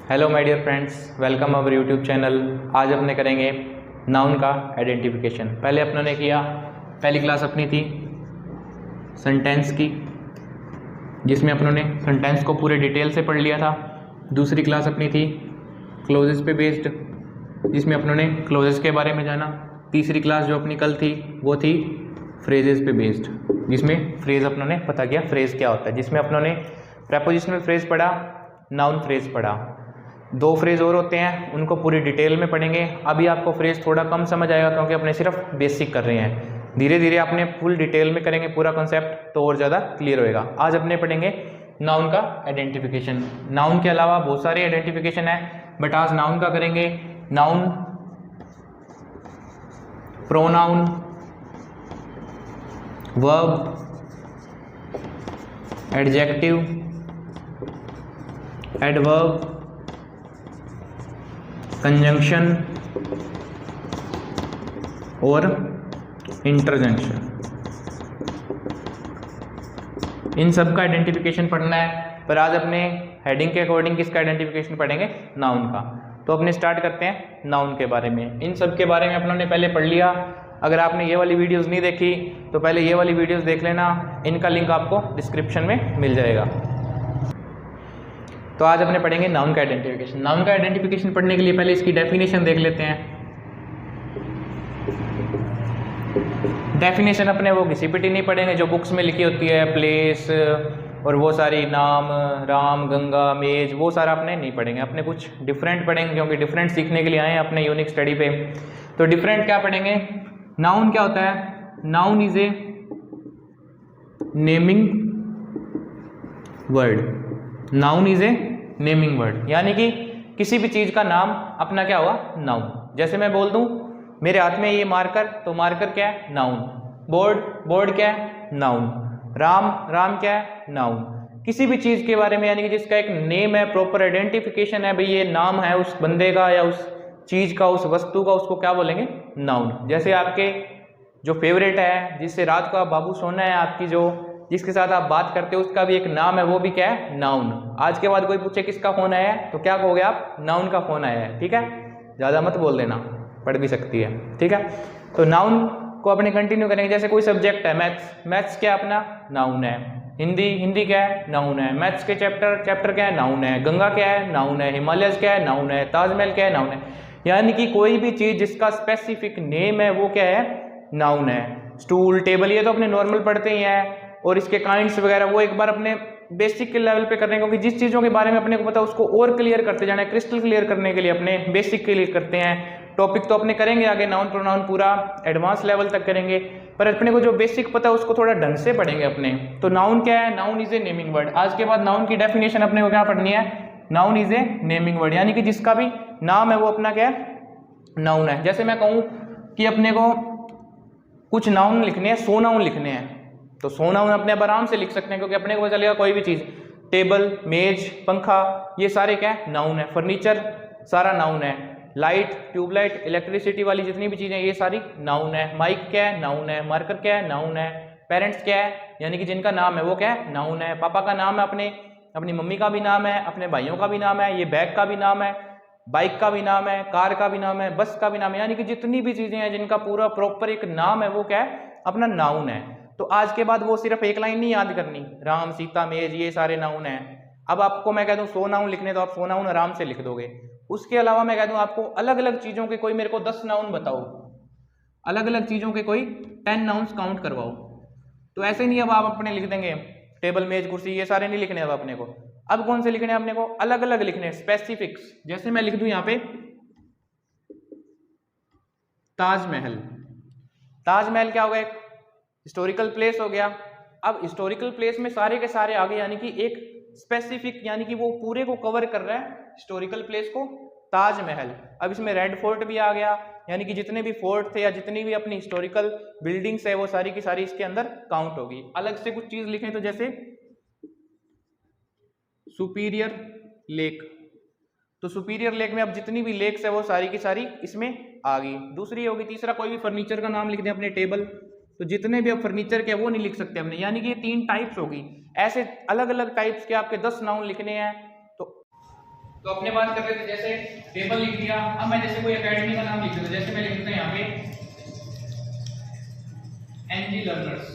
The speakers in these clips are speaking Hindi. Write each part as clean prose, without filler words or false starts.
Hello my dear friends, welcome our YouTube channel. आज अपने करेंगे नाउन का आइडेंटिफिकेशन। पहले अपनों ने किया, पहली क्लास अपनी थी सेंटेंस की, जिसमें अपनों ने सेंटेंस को पूरे डिटेल से पढ़ लिया था। दूसरी क्लास अपनी थी क्लोजेस पे बेस्ड, जिसमें अपनों ने क्लोजेस के बारे में जाना। तीसरी क्लास जो अपनी कल थी वो थी फ्रेजेस पे बेस्ड, जिसमें फ्रेज अपनों ने पता किया फ्रेज क्या होता है, जिसमें अपनों ने प्रेपोजिशनल फ्रेज पढ़ा, नाउन फ्रेज पढ़ा। दो फ्रेज और होते हैं, उनको पूरी डिटेल में पढ़ेंगे। अभी आपको फ्रेज थोड़ा कम समझ आएगा क्योंकि अपने सिर्फ बेसिक कर रहे हैं। धीरे धीरे अपने फुल डिटेल में करेंगे पूरा कॉन्सेप्ट तो और ज़्यादा क्लियर होएगा। आज अपने पढ़ेंगे नाउन का आइडेंटिफिकेशन। नाउन के अलावा बहुत सारे आइडेंटिफिकेशन है, बट आज नाउन का करेंगे। Noun, pronoun, verb, adjective, adverb, conjunction और इंटरजेंक्शन, इन सब का आइडेंटिफिकेशन पढ़ना है। पर आज अपने हेडिंग के अकॉर्डिंग किसका आइडेंटिफिकेशन पढ़ेंगे? नाउन का। तो अपने स्टार्ट करते हैं नाउन के बारे में। इन सब के बारे में अपनों ने पहले पढ़ लिया। अगर आपने ये वाली वीडियोस नहीं देखी तो पहले ये वाली वीडियोस देख लेना, इनका लिंक आपको डिस्क्रिप्शन में मिल जाएगा। तो आज अपने पढ़ेंगे नाउन का आइडेंटिफिकेशन। नाउन का आइडेंटिफिकेशन पढ़ने के लिए पहले इसकी डेफिनेशन देख लेते हैं। डेफिनेशन अपने वो घिसी पिटी नहीं पढ़ेंगे जो बुक्स में लिखी होती है, प्लेस और वो सारी नाम, राम, गंगा, मेज, वो सारा अपने नहीं पढ़ेंगे। अपने कुछ डिफरेंट पढ़ेंगे क्योंकि डिफरेंट सीखने के लिए आए हैं अपने यूनिक स्टडी पे। तो डिफरेंट क्या पढ़ेंगे? नाउन क्या होता है? Noun is a naming word. Noun is a naming word, यानी कि किसी भी चीज का नाम अपना क्या हुआ? नाउन। जैसे मैं बोल दूं मेरे हाथ में ये मार्कर, तो मार्कर क्या है? नाउन। बोर्ड, बोर्ड क्या है? नाउन। राम, राम क्या है? नाउन। किसी भी चीज के बारे में, यानी कि जिसका एक नेम है, प्रॉपर आइडेंटिफिकेशन है, भाई ये नाम है उस बंदे का या उस चीज का, उस वस्तु का, उसको क्या बोलेंगे? नाउन। जैसे आपके जो फेवरेट है, जिससे रात को आप बाबू सोना है, आपकी जो जिसके साथ आप बात करते हो उसका भी एक नाम है, वो भी क्या है? नाउन। आज के बाद कोई पूछे किसका फोन आया है तो क्या कहोगे आप? नाउन का फोन आया है। ठीक है, ज्यादा मत बोल देना, पढ़ भी सकती है। ठीक है, तो नाउन को अपने कंटिन्यू करेंगे। जैसे कोई सब्जेक्ट है मैथ्स, मैथ्स क्या अपना? नाउन है। हिंदी, हिंदी क्या है? नाउन है। मैथ्स के चैप्टर, चैप्टर क्या है? नाउन है। गंगा क्या है? नाउन है। हिमालयस क्या है? नाउन है। ताजमहल क्या है? नाउन है। यानी कि कोई भी चीज जिसका स्पेसिफिक नेम है वो क्या है? नाउन है। स्टूल, टेबल, ये तो अपने नॉर्मल पढ़ते ही हैं, और इसके काइंड्स वगैरह वो एक बार अपने बेसिक के लेवल पे करने, क्योंकि जिस चीज़ों के बारे में अपने को पता है उसको और क्लियर करते जाना है। क्रिस्टल क्लियर करने के लिए अपने बेसिक क्लियर करते हैं। टॉपिक तो अपने करेंगे आगे, नाउन प्रोनाउन पूरा एडवांस लेवल तक करेंगे, पर अपने को जो बेसिक पता है उसको थोड़ा ढंग से पढ़ेंगे अपने। तो नाउन क्या है? Noun is a naming word. आज के बाद नाउन की डेफिनेशन अपने को क्या पढ़नी है? Noun is a naming word, यानी कि जिसका भी नाम है वो अपना क्या है? नाउन है। जैसे मैं कहूँ कि अपने को कुछ नाउन लिखने हैं, 100 नाउन लिखने हैं, तो 100 नाउन अपने आप आराम से लिख सकते हैं, क्योंकि अपने को चलेगा कोई भी चीज, टेबल, मेज, पंखा, ये सारे क्या है? नाउन है। फर्नीचर सारा नाउन है। लाइट, ट्यूबलाइट, इलेक्ट्रिसिटी वाली जितनी भी चीजें ये सारी नाउन है। माइक क्या है? नाउन है। मार्कर क्या है? नाउन है। पेरेंट्स क्या है? यानी कि जिनका नाम है वो क्या है? नाउन है। पापा का नाम है, अपनी मम्मी का भी नाम है, अपने भाइयों का भी नाम है, ये बैग का भी नाम है, बाइक का भी नाम है, कार का भी नाम है, बस का भी नाम है। यानी कि जितनी भी चीजें हैं जिनका पूरा प्रॉपर एक नाम है वो क्या है? अपना नाउन है। तो आज के बाद वो सिर्फ एक लाइन नहीं याद करनी, राम, सीता, मेज, ये सारे नाउन हैं। अब आपको मैं कह दूं 100 नाउन लिखने, तो आप 100 नाउन आराम से लिख दोगे। उसके अलावा मैं कह दूं आपको अलग अलग चीजों के कोई मेरे को 10 नाउन बताओ, अलग अलग चीजों के कोई 10 नाउन्स काउंट करवाओ, तो ऐसे नहीं अब आप अपने लिख देंगे टेबल, मेज, कुर्सी, ये सारे नहीं लिखने अब अपने को। अब कौन से लिखने हैं अपने को? अलग अलग लिखने, स्पेसिफिक्स। जैसे मैं लिख दूं यहाँ पे ताजमहल। ताजमहल क्या होगा? एक हिस्टोरिकल प्लेस हो गया। अब हिस्टोरिकल प्लेस में सारे के सारे आ गए, यानी कि एक स्पेसिफिक, यानी कि वो पूरे को कवर कर रहा है हिस्टोरिकल प्लेस को, ताजमहल। अब इसमें रेड फोर्ट भी आ गया, यानी कि जितने भी फोर्ट थे या जितनी भी अपनी हिस्टोरिकल बिल्डिंग्स है वो सारी की सारी इसके अंदर काउंट होगी। अलग से कुछ चीज लिखें तो जैसे सुपीरियर लेक, तो सुपीरियर लेक में अब जितनी भी लेक्स है वो सारी की सारी इसमें आ गई। दूसरी होगी, तीसरा कोई भी फर्नीचर का नाम लिख दें अपने टेबल, तो जितने भी अब फर्नीचर के वो नहीं लिख सकते हमने, यानी कि ये 3 टाइप्स होगी। ऐसे अलग अलग टाइप्स के आपके 10 नाउन लिखने हैं। तो अपने बात कर रहे थे जैसे टेबल लिख दिया। अब मैं जैसे कोई एकेडमी का नाम लिख देता, जैसे मैं लिख देता यहाँ पे एनजी लर्नर्स,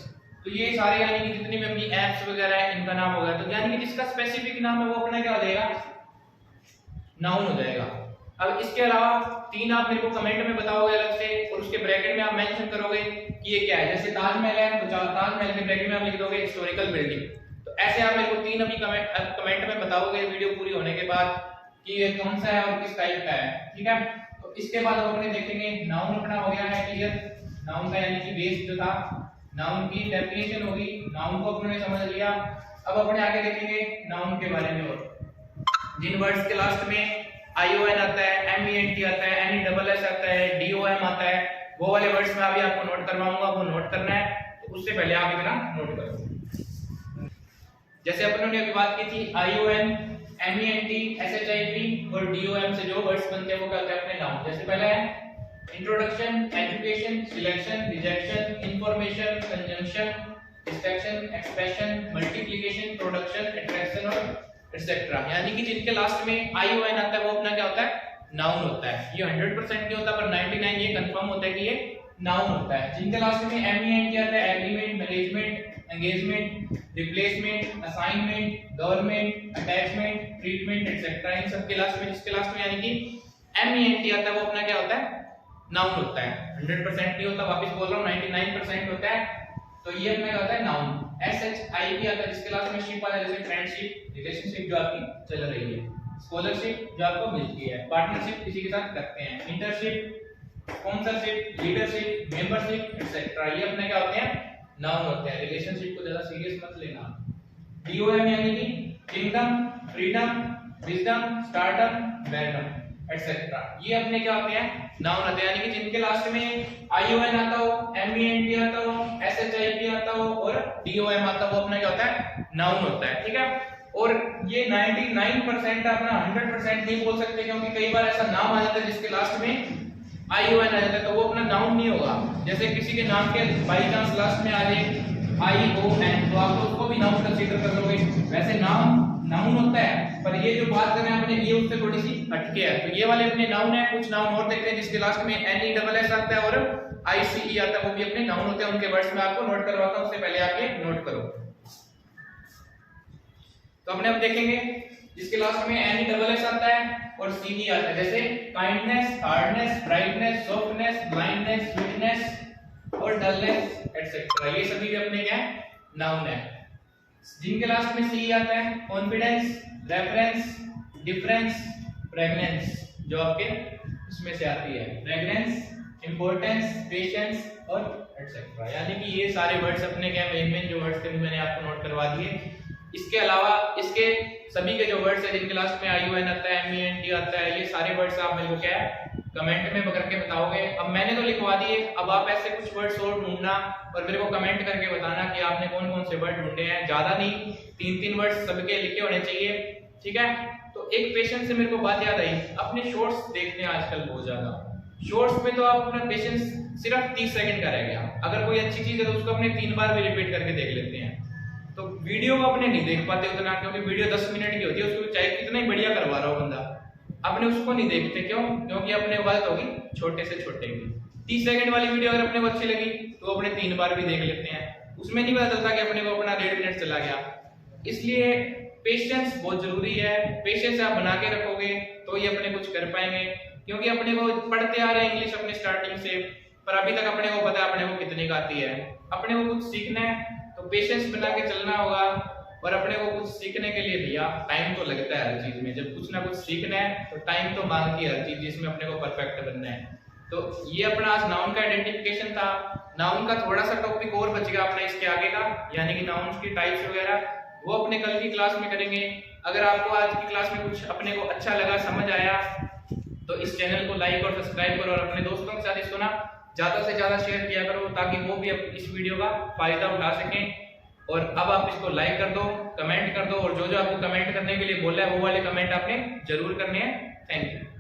तो ये सारे यानी कि जितनी भी अपनी एप्स वगैरह है इनका नाम होगा। तो यानी कि जिसका स्पेसिफिक नाम है वो अपना क्या हो जाएगा, नाउन हो जाएगा। अब इसके अलावा 3 आप मेरे को कमेंट में बताओगे अलग से, और उसके ब्रैकेट में आप मेंशन करोगे कि ये क्या है। जैसे ताजमहल है तो ताजमहल के ब्रैकेट में आप लिख दोगे हिस्टोरिकल बिल्डिंग। तो ऐसे आप मेरे को 3 अभी कमेंट में बताओगे वीडियो पूरी होने के बाद कि ये कौन सा है और किस टाइप का है, ठीक है। तो इसके बाद हम अपने देखेंगे नाउन अपना हो गया है क्लियर। नाउन का यानी कि बेस जो था, नाउन की डेफिनेशन होगी, नाउन को अपने समझ लिया। अब अपने आगे देखेंगे नाउन के बारे में, और जिन वर्ड्स के लास्ट में ION आता है, MENT आता है, NESS आता है, DOM आता है, वो वाले वर्ड्स में अभी आपको नोट करवाऊंगा, वो नोट करना है। तो उससे पहले आप इतना नोट करो। जैसे अपन ने अभी बात की थी ION, MENT, SHIP और DOM से जो वर्ड्स बनते हैं वो क्या होते हैं अपने नाउन। जैसे पहला है introduction, education, selection, rejection, information, conjunction, distraction, expression, multiplication, production, attraction और एटसेट्रा। यानी कि जिनके लास्ट में ION आता है वो अपना क्या होता है, नाउन होता है। ये 100% नहीं होता पर 99 ये कंफर्म होता है कि ये नाउन होता है। जिनके लास्ट में MENT आता है, agreement, management, engagement, replacement, assignment, government, attachment, treatment etcetera, इन सब के लास्ट में जिसके लास्ट में यानी कि MENT आता है वो अपना क्या होता है, नाउन होता है। 100% नहीं होता, वापस बोल रहा हूं 99% होता है। तो ये अपना क्या होता है, नाउन। SHIP आता है जिसके लास्ट में शिप आता है, जैसे फ्रेंडशिप, रिलेशनशिप जो आपकी चल रही है, स्कॉलरशिप जो आपको मिलती है, पार्टनरशिप किसी के साथ करते हैं, internship, sponsorship, leadership, membership etcetera, ये अपने क्या होते हैं, नाउन होते हैं। रिलेशनशिप को ज्यादा सीरियस मत लेना। DOM यानी कि kingdom, freedom, wisdom, stardom, mandom etcetera, ये अपने क्या होते हैं, नाउन होते हैं। यानी कि जिनके लास्ट में ION आता हो, MENT आता हो, SHIP आता हो और DOM आता हो वो अपना क्या होता है, नाउन होता है, ठीक है। और ये 99% अपना 100% नहीं बोल सकते, क्योंकि कई बार ऐसा नाम आ जाता है जिसके लास्ट में ION आ जाता है तो वो अपना नाउन नहीं होगा। जैसे किसी के नाम के बाई चांस लास्ट में आ जाए ION तो आप उसको भी नाउन कंसीडर कर लोगे। वैसे नाम नाउन होता है, पर ये जो बात कर रहे हैं अपने ये उससे थोड़ी सी हटके है। तो ये वाले अपने नाउन है। कुछ नाउन और देखते हैं जिसके लास्ट में NESS आता है और ICE आता है, वो भी अपने नाउन होते हैं। उनके वर्ड्स में आपको नोट करवाता हूं, उससे पहले आप ये नोट करो। तो अपने अब देखेंगे जिसके लास्ट में NESS आता है और CE आता है, जैसे kindness, hardness, brightness, softness, blindness, sweetness और डलनेस एटसेट्रा, ये सभी भी अपने क्या है, नाउन है। जिनके लास्ट में CE आता है, कॉन्फिडेंस, रेफरेंस, डिफरेंस, प्रेगनेंस जो आपके इसमें से आती है, प्रेगनेंस, इंपॉर्टेंस, पेशेंस और एटसेट्रा। यानी कि ये सारे वर्ड्स अपने क्या मेन जो वर्ड्स थे मैंने आपको नोट करवा दिए। इसके अलावा इसके सभी के जो वर्ड्स है जिनके लास्ट में ION आता है, MENT आता है, ये सारे वर्ड्स आप मेरे को क्या है कमेंट में करके बताओगे। अब मैंने तो लिखवा दिए, अब आप ऐसे कुछ वर्ड्स और ढूंढना और मेरे को कमेंट करके बताना कि आपने कौन कौन से वर्ड ढूंढे हैं। ज्यादा नहीं, 3-3 वर्ड्स सबके लिखे होने चाहिए, ठीक है। तो एक पेशेंस से मेरे को बात याद आई, अपने शॉर्ट्स देखते हैं आजकल बहुत ज्यादा। शॉर्ट्स में तो आप अपना पेशेंस सिर्फ 30 सेकंड का रह गया। अगर कोई अच्छी चीज है तो उसको अपने 3 बार भी रिपीट करके देख लेते हैं। तो वीडियो को अपने नहीं देख पाते उतना, क्योंकि वीडियो 10 मिनट की होती है, उसको चाहे कितना ही बढ़िया करवा रहा हो बंदा, अपने उसको नहीं देखते। क्यों? क्योंकि अपने गलत होगी छोटे से छोटे की। 30 सेकंड वाली वीडियो अगर अपने को अच्छी लगी तो अपने 3 बार भी देख लेते हैं, उसमें नहीं पता चलता कि अपने को अपना 1.5 मिनट चला गया। इसलिए पेशेंस बहुत जरूरी है। पेशेंस आप बना के रखोगे तो ही अपने कुछ कर पाएंगे, क्योंकि अपने को पढ़ते आ रहे हैं इंग्लिश अपने स्टार्टिंग से, पर अभी तक अपने को पता है अपने को कितनी का आती है। अपने को कुछ सीखना है तो पेशेंस बना के चलना होगा। और अपने को कुछ सीखने के लिए भैया टाइम तो लगता है हर चीज में। जब कुछ ना कुछ सीखना है तो टाइम तो मांगती है हर चीज जिसमें अपने को परफेक्ट बनना है। तो ये अपना आज नाउन का आइडेंटिफिकेशन था। नाउन का थोड़ा सा टॉपिक और बच गया अपने इसके आगे का, यानी कि नाउन्स की टाइप्स वगैरह, वो अपने कल की क्लास में करेंगे। अगर आपको आज की क्लास में कुछ अपने को अच्छा लगा, समझ आया, तो इस चैनल को लाइक और सब्सक्राइब करो और अपने दोस्तों के साथ इसको ना ज्यादा से ज्यादा शेयर किया करो, ताकि वो भी इस वीडियो का फायदा उठा सकें। और अब आप इसको लाइक कर दो, कमेंट कर दो, और जो जो आपको कमेंट करने के लिए बोला है वो वाले कमेंट आपने जरूर करने हैं। Thank you.